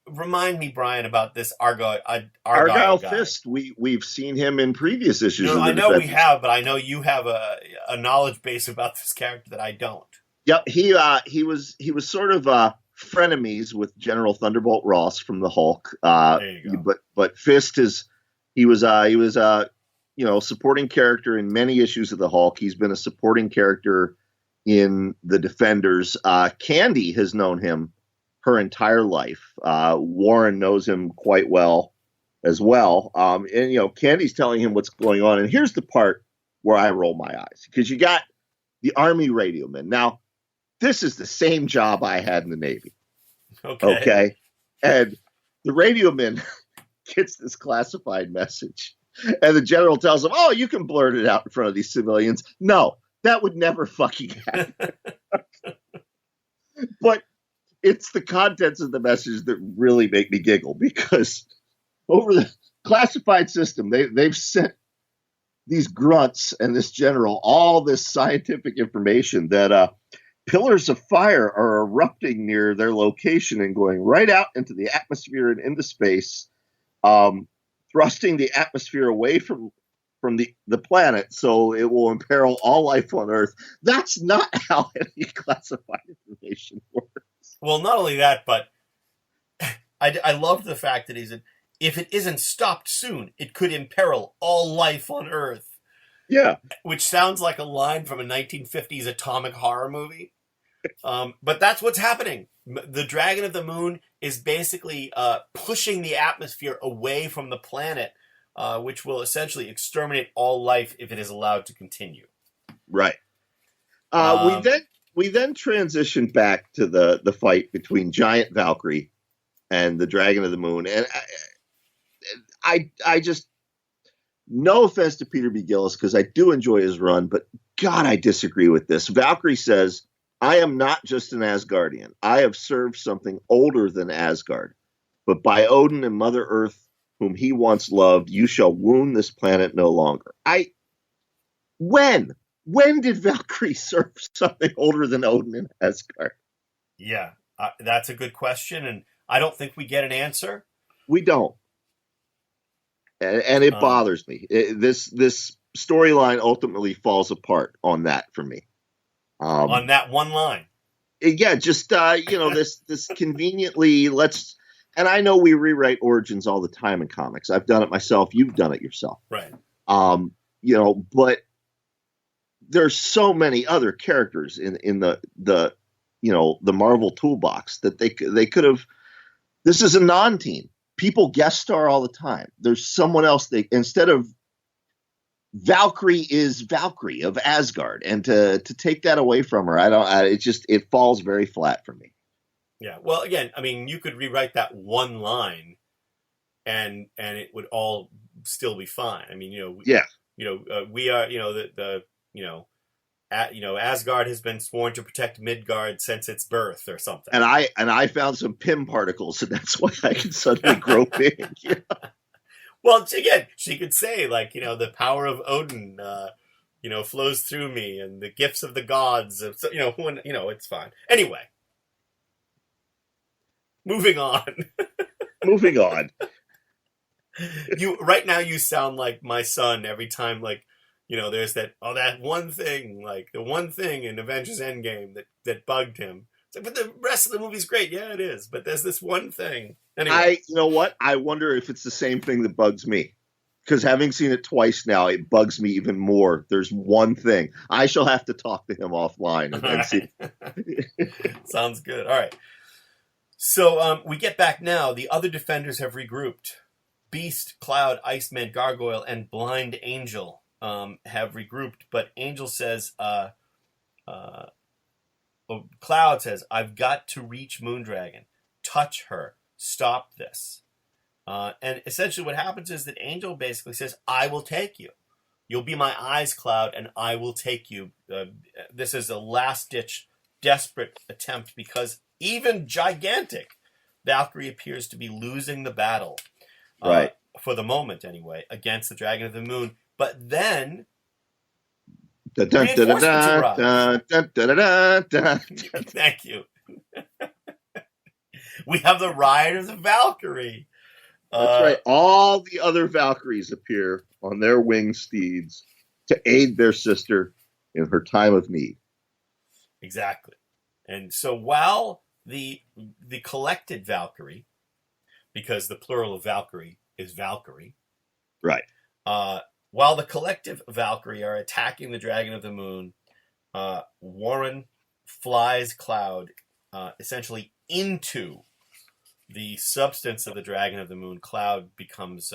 Speaker 4: remind me, Brian, about this Argyle guy.
Speaker 3: Fist. We've seen him in previous issues.
Speaker 4: No, I know we have, but I know you have a knowledge base about this character that I don't.
Speaker 3: Yep, he was sort of frenemies with General Thunderbolt Ross from the Hulk.
Speaker 4: There you go.
Speaker 3: But Fist he was supporting character in many issues of the Hulk. He's been a supporting character in the Defenders. Candy has known him her entire life. Warren knows him quite well as well. And Candy's telling him what's going on. And here's the part where I roll my eyes, because you got the Army radioman. Now, this is the same job I had in the Navy. Okay. And the radioman gets this classified message, and the general tells him, "Oh, you can blurt it out in front of these civilians." No, that would never fucking happen. But it's the contents of the message that really make me giggle, because over the classified system, they've sent these grunts and this general all this scientific information that pillars of fire are erupting near their location and going right out into the atmosphere and into space, thrusting the atmosphere away from the planet, so it will imperil all life on Earth. That's not how any classified information works.
Speaker 4: Well, not only that, but I love the fact that if it isn't stopped soon, it could imperil all life on Earth.
Speaker 3: Yeah.
Speaker 4: Which sounds like a line from a 1950s atomic horror movie. But that's what's happening. The Dragon of the Moon is basically pushing the atmosphere away from the planet, which will essentially exterminate all life if it is allowed to continue.
Speaker 3: Right. We then transition back to the fight between Giant Valkyrie and the Dragon of the Moon. And I just, no offense to Peter B. Gillis, because I do enjoy his run, but God, I disagree with this. Valkyrie says, "I am not just an Asgardian. I have served something older than Asgard. But by Odin and Mother Earth, whom he once loved, you shall wound this planet no longer." When did Valkyrie serve something older than Odin and Asgard?
Speaker 4: Yeah, that's a good question, and I don't think we get an answer.
Speaker 3: We don't. And it bothers me. This storyline ultimately falls apart on that for me.
Speaker 4: On that one line.
Speaker 3: Yeah, just this conveniently and I know we rewrite origins all the time in comics. I've done it myself. You've done it yourself.
Speaker 4: Right.
Speaker 3: But there's so many other characters in the Marvel toolbox that they could have. This is a non-team. People guest star all the time. There's someone else instead of Valkyrie is Valkyrie of Asgard, and to take that away from her, it falls very flat for me.
Speaker 4: Yeah. Well, again, I mean, you could rewrite that one line, and it would all still be fine. I mean, we are, Asgard has been sworn to protect Midgard since its birth, or something.
Speaker 3: And I found some Pym particles, and that's why I can suddenly grow big. Yeah.
Speaker 4: Well, again, she could say, the power of Odin, flows through me, and the gifts of the gods. So, it's fine. Anyway, moving on.
Speaker 3: Moving on.
Speaker 4: Right now you sound like my son every time, there's that one thing, the one thing in Avengers Endgame that bugged him. But the rest of the movie's great. Yeah, it is. But there's this one thing. Anyway.
Speaker 3: You know what? I wonder if it's the same thing that bugs me. Because having seen it twice now, it bugs me even more. There's one thing. I shall have to talk to him offline and see.
Speaker 4: Sounds good. All right. So we get back now. The other Defenders have regrouped. Beast, Cloud, Iceman, Gargoyle, and Blind Angel have regrouped. But Angel says... Cloud says, "I've got to reach Moondragon. Touch her. Stop this." And essentially what happens is that Angel basically says, "I will take you. You'll be my eyes, Cloud, and I will take you." This is a last-ditch, desperate attempt because even gigantic Valkyrie appears to be losing the battle.
Speaker 3: Right.
Speaker 4: For the moment, anyway, against the Dragon of the Moon. But then... Thank you. We have the Ride of the Valkyrie.
Speaker 3: That's right. All the other Valkyries appear on their winged steeds to aid their sister in her time of need.
Speaker 4: Exactly. And so while the collected Valkyrie, because the plural of Valkyrie is Valkyrie,
Speaker 3: Right.
Speaker 4: While the collective Valkyrie are attacking the Dragon of the Moon, Warren flies Cloud essentially into the substance of the Dragon of the Moon. Cloud becomes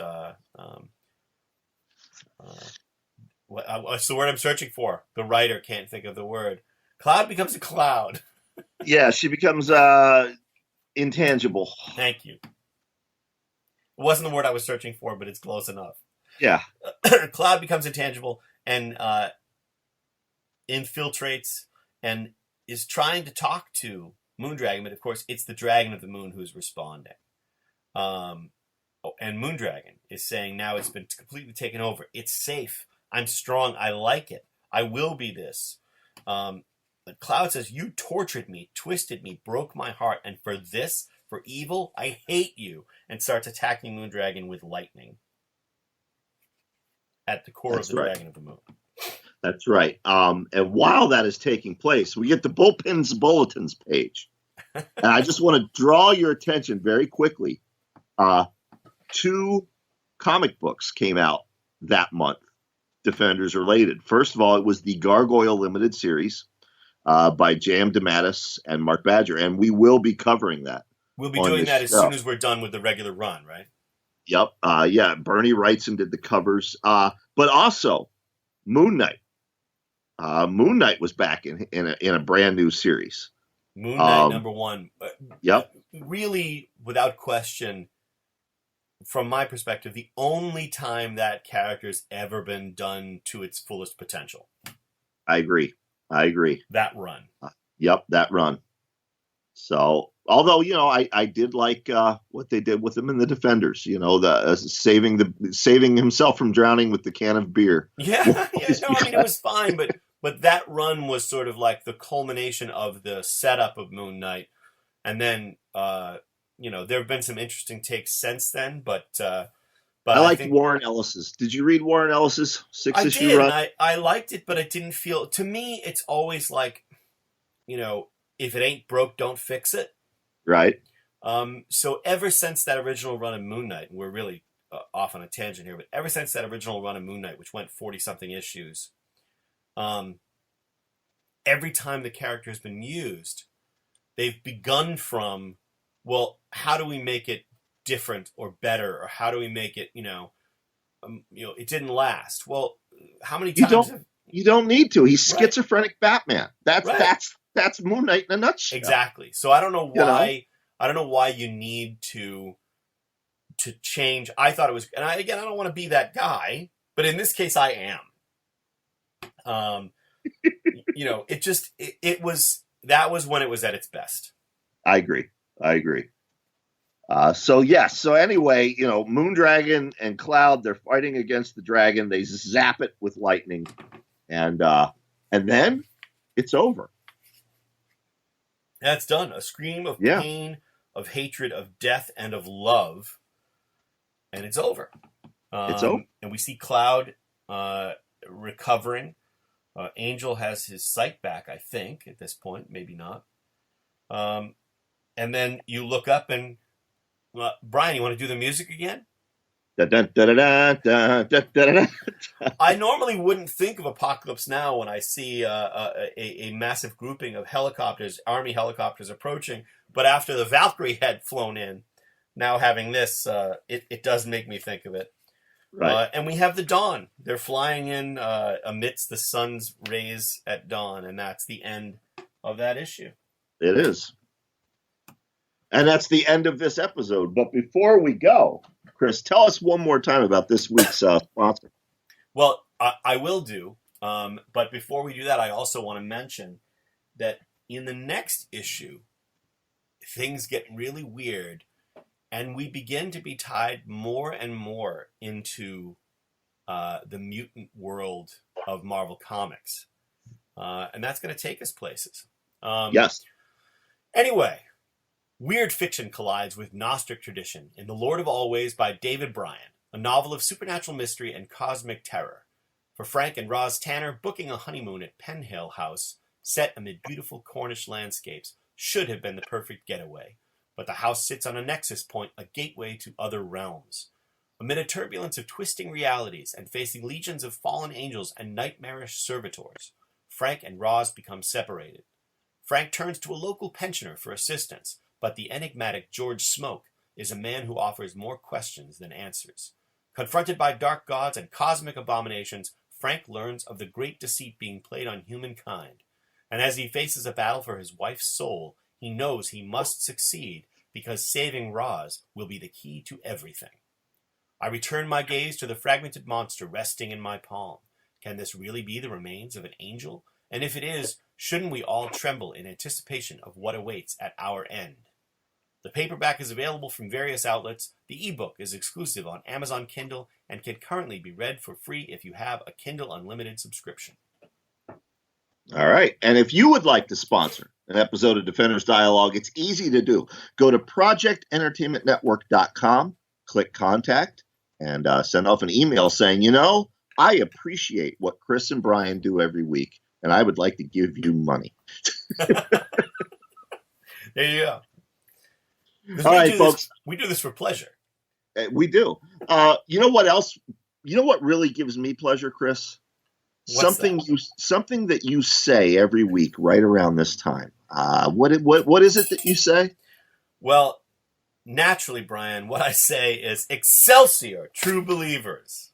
Speaker 4: what's the word I'm searching for? The writer can't think of the word. Cloud becomes a cloud.
Speaker 3: Yeah, she becomes intangible.
Speaker 4: Thank you. It wasn't the word I was searching for, but it's close enough.
Speaker 3: Yeah.
Speaker 4: Cloud becomes intangible and infiltrates and is trying to talk to Moondragon, but of course it's the Dragon of the Moon who's responding. And Moondragon is saying now it's been completely taken over. It's safe. I'm strong. I like it. I will be this. But Cloud says, you tortured me, twisted me, broke my heart, and for this, for evil, I hate you, and starts attacking Moondragon with lightning at the core of the Dragon of the Moon.
Speaker 3: That's right. And while that is taking place, we get the Bullpen's Bulletins page. And I just want to draw your attention very quickly. 2 comic books came out that month, Defenders related. First of all, it was the Gargoyle Limited Series by J.M. DeMatteis and Mark Badger, and we will be covering that.
Speaker 4: We'll be doing that as soon as we're done with the regular run, right?
Speaker 3: Yep. Yeah, Bernie Wrightson did the covers. But also, Moon Knight. Moon Knight was back in a brand new series.
Speaker 4: Moon Knight #1.
Speaker 3: Yep.
Speaker 4: Really, without question, from my perspective, the only time that character's ever been done to its fullest potential.
Speaker 3: I agree.
Speaker 4: That run.
Speaker 3: Yep, that run. So, although, I did like what they did with him in the Defenders, the saving himself from drowning with the can of beer.
Speaker 4: Yeah, it was fine, but that run was sort of like the culmination of the setup of Moon Knight. And then, there have been some interesting takes since then, but
Speaker 3: I liked Warren Ellis's. Did you read Warren Ellis's 6-issue run?
Speaker 4: I liked it, but it didn't feel, to me, it's always like, if it ain't broke, don't fix it.
Speaker 3: Right.
Speaker 4: So ever since that original run of Moon Knight, and we're really off on a tangent here, but ever since that original run of Moon Knight, which went 40-something issues, every time the character has been used, they've begun from, well, how do we make it different or better, or how do we make it, it didn't last. Well, how many times?
Speaker 3: You don't need to. He's
Speaker 4: Right.
Speaker 3: Schizophrenic Batman. That's Moon Knight in a nutshell.
Speaker 4: Exactly. So I don't know why. I don't know why you need to change. I thought it was, and I don't want to be that guy, but in this case, I am. That was when it was at its best.
Speaker 3: I agree. So anyway, Moondragon and Cloud, they're fighting against the dragon. They zap it with lightning, and then it's over.
Speaker 4: That's done. A scream of pain, of hatred, of death, and of love, and it's over.
Speaker 3: It's over.
Speaker 4: And we see Cloud recovering. Angel has his sight back, I think, at this point. Maybe not. And then you look up and, Brian, you want to do the music again? I normally wouldn't think of Apocalypse Now when I see a massive grouping of helicopters, army helicopters approaching. But after the Valkyrie had flown in, now having this, it does make me think of it.
Speaker 3: Right.
Speaker 4: And we have the dawn. They're flying in amidst the sun's rays at dawn, and that's the end of that issue.
Speaker 3: It is. And that's the end of this episode. But before we go, Chris, tell us one more time about this week's sponsor.
Speaker 4: Well, I will do. But before we do that, I also want to mention that in the next issue, things get really weird, and we begin to be tied more and more into the mutant world of Marvel Comics. And that's going to take us places.
Speaker 3: Yes.
Speaker 4: Anyway, weird fiction collides with Gnostic tradition in The Lord of Always by David Bryan, a novel of supernatural mystery and cosmic terror. For Frank and Roz Tanner, booking a honeymoon at Penhill House set amid beautiful Cornish landscapes, should have been the perfect getaway. But the house sits on a nexus point, a gateway to other realms. Amid a turbulence of twisting realities and facing legions of fallen angels and nightmarish servitors, Frank and Roz become separated. Frank turns to a local pensioner for assistance, but the enigmatic George Smoke is a man who offers more questions than answers. Confronted by dark gods and cosmic abominations, Frank learns of the great deceit being played on humankind. And as he faces a battle for his wife's soul, he knows he must succeed because saving Roz will be the key to everything. I return my gaze to the fragmented monster resting in my palm. Can this really be the remains of an angel? And if it is, shouldn't we all tremble in anticipation of what awaits at our end? The paperback is available from various outlets. The ebook is exclusive on Amazon Kindle and can currently be read for free if you have a Kindle Unlimited subscription.
Speaker 3: All right. And if you would like to sponsor an episode of Defenders Dialogue, it's easy to do. Go to projectentertainmentnetwork.com, click contact, and send off an email saying, I appreciate what Chris and Brian do every week, and I would like to give you money.
Speaker 4: There you go.
Speaker 3: All right, folks.
Speaker 4: We do this for pleasure.
Speaker 3: We do. You know what else? You know what really gives me pleasure, Chris? Something that you say every week right around this time. What is it that you say?
Speaker 4: Well, naturally, Brian, what I say is Excelsior, true believers.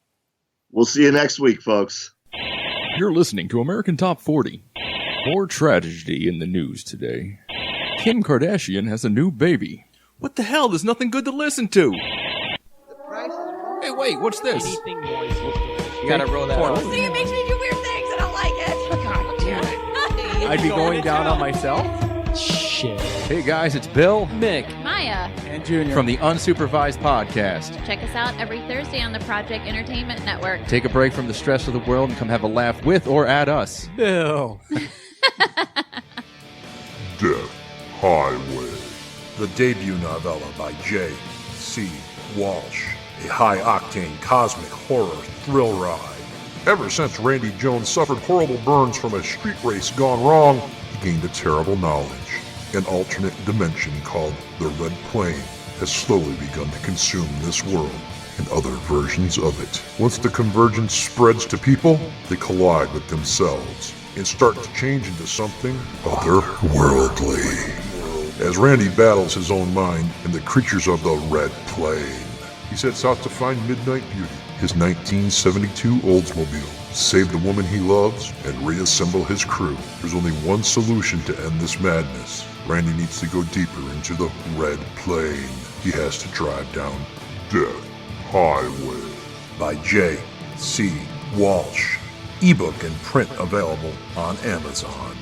Speaker 3: We'll see you next week, folks.
Speaker 5: You're listening to American Top 40. More tragedy in the news today. Kim Kardashian has a new baby. What the hell? There's nothing good to listen to. Hey, wait, what's this?
Speaker 6: Anything moist. You gotta roll that out.
Speaker 7: See, it makes me do weird things. I don't like it.
Speaker 6: God damn it.
Speaker 7: I'd
Speaker 6: be going down on myself? Shit.
Speaker 5: Hey guys, it's Bill,
Speaker 6: Mick,
Speaker 8: Maya.
Speaker 6: and Junior
Speaker 5: from the Unsupervised Podcast.
Speaker 8: Check us out every Thursday on the Project Entertainment Network.
Speaker 5: Take a break from the stress of the world and come have a laugh with or at us.
Speaker 6: Bill.
Speaker 9: Death Highway. The debut novella by J.C. Walsh. A high-octane cosmic horror thrill ride. Ever since Randy Jones suffered horrible burns from a street race gone wrong, he gained a terrible knowledge. An alternate dimension called the Red Plane has slowly begun to consume this world and other versions of it. Once the convergence spreads to people, they collide with themselves and start to change into something otherworldly. As Randy battles his own mind and the creatures of the Red Plane, he sets out to find Midnight Beauty, his 1972 Oldsmobile, save the woman he loves, and reassemble his crew. There's only one solution to end this madness. Randy needs to go deeper into the Red Plane. He has to drive down Death Highway. By J.C. Walsh. Ebook and print available on Amazon.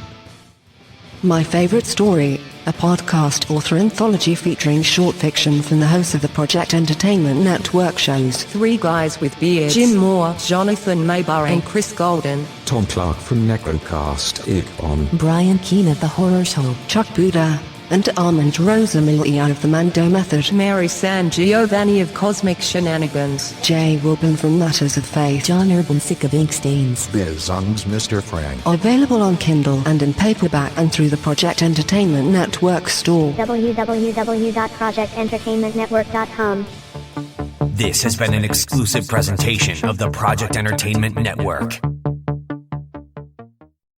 Speaker 10: My Favorite Story, a podcast author anthology featuring short fiction from the hosts of the Project Entertainment Network shows. Three guys with beards: Jim Moore, Jonathan Maybar, and Chris Golden.
Speaker 2: Tom Clark from Necrocast Igon.
Speaker 10: Brian Keene of The Horror Show. Chuck Buda. And Armand Rosamilia of The Mando Method.
Speaker 7: Mary San Giovanni of Cosmic Shenanigans.
Speaker 10: Jay Wilburn from Matters of Faith.
Speaker 7: John Urban, sick of ink stains.
Speaker 2: Biz Ung's Mr. Frank.
Speaker 10: Available on Kindle and in paperback and through the Project Entertainment Network store.
Speaker 11: www.projectentertainmentnetwork.com.
Speaker 1: This has been an exclusive presentation of the Project Entertainment Network.